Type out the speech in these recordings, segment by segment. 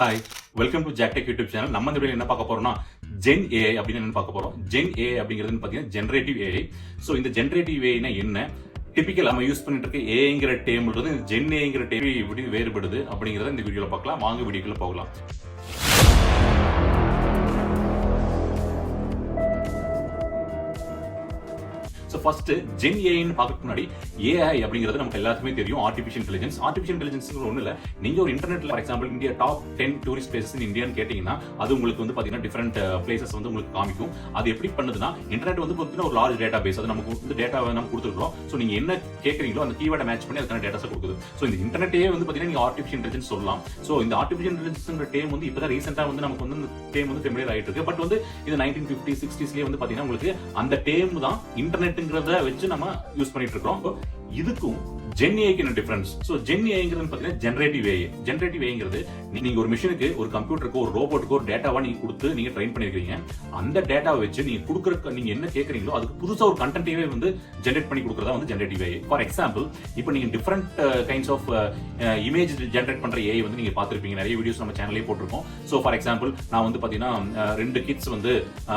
Hi, welcome to Jacktech YouTube channel. நம்ம இந்த video என்ன பார்க்க போறோம்னா ஜென் ஏஐ அப்படின்னு என்ன பார்க்க போறோம். ஜென் ஏஐ அப்படிங்கிறது பார்த்தீங்கன்னா ஜெனரேட்டிவ் ஏஐ. ஸோ இந்த ஜெனரேட்டிவ் ஏஐனா என்ன, டிபிக்கல் நம்ம யூஸ் பண்ணிட்டு இருக்க ஏங்கிற டேம்ன்றது ஜென் ஏங்கிற டேம் எப்படி வேறுபடுது அப்படிங்கிறத இந்த வீடியோல பார்க்கலாம். வாங்க வீடியோக்குள்ள போகலாம். ஃபர்ஸ்ட் ஜென் ஏஐன்னு பார்க்கறதுக்கு முன்னாடி ஏஐ அப்படிங்கிறது நமக்கு எல்லாருக்குமே தெரியும். Artificial intelligence. ஆர்டிஃபிஷியல் இன்டெலிஜென்ஸ் ஒன்றும் இல்லை. நீங்க ஒரு இன்டர்நெட்ல for example India top 10 tourist places in இந்தியான்னு கேட்டீங்கன்னா அது உங்களுக்கு வந்து பாத்தீங்கன்னா டிஃபரெண்ட் பிளேசஸ் வந்து உங்களுக்கு காமிக்கும். அது எப்படி பண்ணுதுன்னா இன்டர்நெட் வந்து பாத்தீங்கன்னா ஒரு லார்ஜ் டேட்டா பேஸ். அது நமக்கு வந்து டேட்டாவை நம்ம கொடுத்துருக்கோம். ஸோ நீங்க என்ன கேட்கறீங்களோ அந்த கீவேர்டை மேட்ச் பண்ணி அதுக்கான டேட்டாஸை கொடுக்குது. ஸோ இந்த இன்டர்நெட்டே வந்து பாத்தீங்கன்னா நீங்க ஆர்டிஃபிஷியல் இன்டெலிஜென்ஸ் சொல்லலாம். ஸோ இந்த ஆர்டிஃபிஷியல் இன்டெலிஜென்ஸ் டேம் வந்து இப்பதான் ரீசெண்டா வந்து நமக்கு வந்து இந்த டேம் வந்து ஃபெமிலியர் ஆயிட்டு இருக்கு. பட் வந்து இது 1950s 60sலயே வந்து பாத்தீங்கன்னா உங்களுக்கு அந்த டேம் தான் இன்டர்நெட்ங்கிறத வச்சு நம்ம யூஸ் பண்ணிட்டு இருக்கோம். இதுக்கும் ஜென் ஏஐக்கு என்ன டிஃபரன்ஸ்? சோ ஜென் ஏஐங்கிறது பாத்தீங்கன்னா ஜெனரேட்டிவ் ஏஐ. ஜெனரேட்டிவ் ஏஐங்கிறது நீங்க ஒரு மிஷினுக்கு, ஒரு கம்ப்யூட்டருக்கு, ஒரு ரோபோட்டுக்கு ஒரு டேட்டாவா நீங்க கொடுத்து நீங்க ட்ரெயின் பண்ணிருக்கீங்க. அந்த டேட்டாவை வச்சு நீங்க கொடுக்குற நீங்க என்ன கேட்கறீங்களோ அதுக்கு புதுசா ஒரு கண்டென்ட்டையே வந்து ஜெனரேட் பண்ணி கொடுக்கறதா வந்து ஜெனரேட்டிவ் ஏஐ. ஃபார் எக்ஸாம்பிள் இப்போ நீங்க different kinds of image generate பண்ற ஏஐ வந்து நீங்க பார்த்திருப்பீங்க. நிறைய வீடியோஸ் நம்ம சேனல்லே போட்டிருக்கோம். சோ ஃபார் எக்ஸாம்பிள் நான் வந்து பாத்தீங்கன்னா 2 கிட்ஸ் வந்து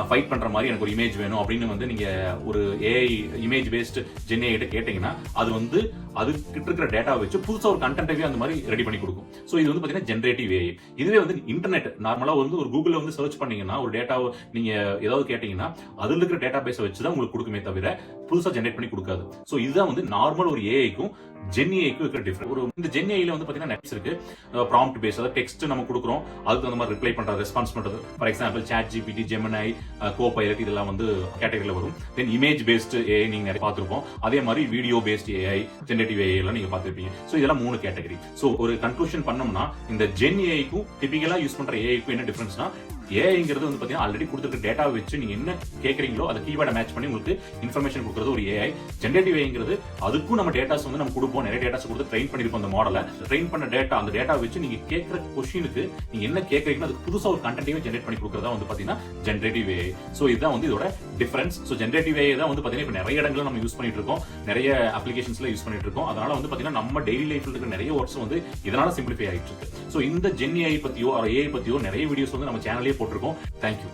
ஃபைட் பண்ற மாதிரி எனக்கு ஒரு இமேஜ் வேணும் அப்படின்னு வந்து நீங்க ஒரு AI image based gen AI கேட்டீங்கன்னா அது வந்து அது கிட்ட இருக்கிற டேட்டா வச்சு புதுசா ஒரு கண்டென்ட்டையே அந்த மாதிரி ரெடி பண்ணி கொடுக்கும். சோ இது வந்து பாத்தீங்கன்னா ஜெனரேட்டிவ் ஏஐ. இதுவே வந்து இன்டர்நெட் நார்மலா வந்து ஒரு கூகுள்ல வந்து சர்ச் பண்ணீங்கன்னா ஒரு டேட்டாவை நீங்க ஏதாவது கேட்டீங்கன்னா அதுல இருக்கிற டேட்டா பேஸை வச்சு தான் உங்களுக்கு கொடுக்குமே தவிர புதுசா ஜெனரேட் பண்ணி கொடுக்காது. சோ இதுதான் வந்து நார்மல் ஒரு ஏஐக்கும் ஜென் ஏஐக்கும் இருக்கிற டிஃபரன்ஸ். ஒரு இந்த ஜென் ஏஐல வந்து பாத்தீங்கன்னா நெட்ஸ் இருக்கு. ப்ராம்ப்ட் பேஸ், அதாவது டெக்ஸ்ட் நம்ம கொடுக்குறோம், அதுக்கு அந்த மாதிரி ரிப்ளை பண்றது, ரெஸ்பான்ஸ் பண்றது. For example ChatGPT, Gemini, Copilot இதெல்லாம் வந்து கேட்டகரியில வரும். தென் இமேஜ் பேஸ்ட் ஏஐ நீங்க நிறைய பார்த்திருப்போம். அதே மாதிரி video based AI, generative AI எல்லாம் நீங்க பார்த்திருப்பீங்க. சோ இதெல்லாம் 3 கேட்டகரி. சோ ஒரு கன்க்ளூஷன் பண்ணோம்னா இந்த ஜென் ஏஐக்கும் டிபிக்கலா யூஸ் பண்ற ஏஐக்கும் என்ன டிஃபரன்ஸ்னா ஏஐங்கிறது வந்து பாத்தீங்கன்னா ஆல்ரெடி கொடுத்துருக்க டேட்டா வச்சு நீங்க என்ன கேட்கறீங்களோ அதை கீவேர்டை மேட்ச் பண்ணி உங்களுக்கு இன்ஃபர்மேஷன் கொடுக்குறது ஒரு ஏஐ. ஜெனரேட்டிவ் ஏஐங்கிறது அதுக்கும் நம்ம டேட்டாஸ் வந்து நம்ம கொடுப்போம். நிறைய டேட்டாஸ் கொடுத்து ட்ரெயின் பண்ணிருப்போம். அந்த மாடலை ட்ரெயின் பண்ண டேட்டா, அந்த டேட்டா வச்சு நீங்க கேட்கற கொஸ்டினுக்கு நீங்க என்ன கேட்கறீங்களோ அதுக்கு புதுசா ஒரு கண்டென்ட்டையும் ஜெனரேட் பண்ணி கொடுக்கறதா வந்து பாத்தீங்கன்னா ஜெனரேட்டிவ் ஏஐ. சோ இதுதான் வந்து இதோட டிஃபரன்ஸ். சோ ஜெனரேட்டிவ் ஏஐ தான் வந்து பாத்தீங்கன்னா இப்ப நிறைய இடங்கள்ல நம்ம யூஸ் பண்ணிட்டு இருக்கோம், நிறைய அப்ளிகேஷன்ஸ்ல யூஸ் பண்ணிட்டு இருக்கோம். அதனால வந்து பாத்தீங்கன்னா நம்ம டெய்லி லைஃப்ல இருக்க நிறைய ஒர்க்ஸ் வந்து இதனால சிம்பிளிஃபை ஆயிட்டு இருக்கு. சோ இந்த ஜென் ஏஐ பத்தியோ ஏஐ பத்தியோ நிறைய வீடியோஸ் வந்து நம்ம சேனல்லே போட்டிருக்கோம். தேங்க்யூ.